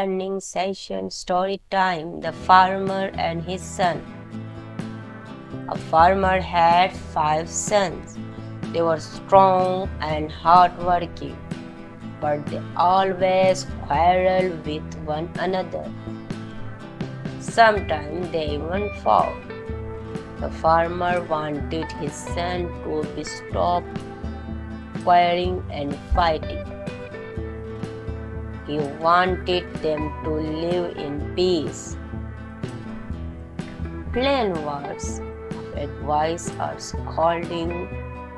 learning session story time. The farmer and his son. A farmer had 5 sons. They were strong and hardworking, but they always quarreled with one another. Sometimes they even fought. The farmer wanted his son to be stopped quarreling and fighting. He wanted them to live in peace. Plain words of advice or scolding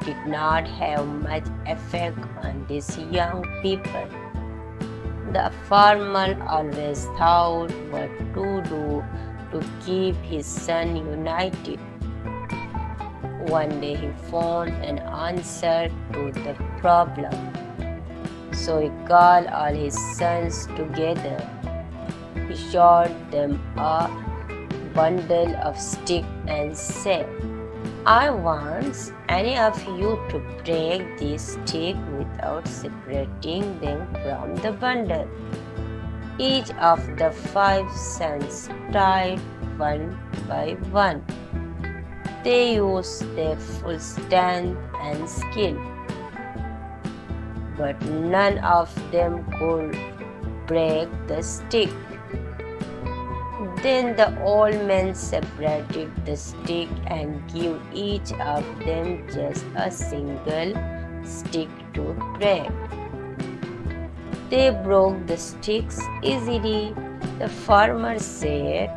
did not have much effect on these young people. The farmer always thought what to do to keep his son united. One day he found an answer to the problem. So he called all his sons together. He showed them a bundle of sticks and said, "I want any of you to break this stick without separating them from the bundle." Each of the 5 sons tried one by one. They used their full strength and skill, but none of them could break the stick. Then the old man separated the stick and gave each of them just a single stick to break. They broke the sticks easily. The farmer said,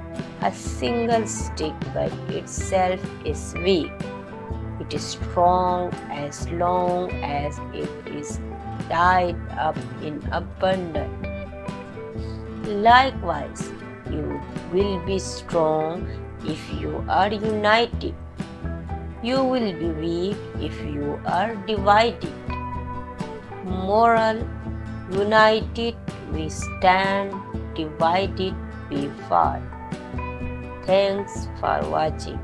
"A single stick by itself is weak. It is strong as long as it is tied up in a bundle. Likewise, you will be strong if you are united. You will be weak if you are divided." Moral: united we stand, divided we fall. Thanks for watching.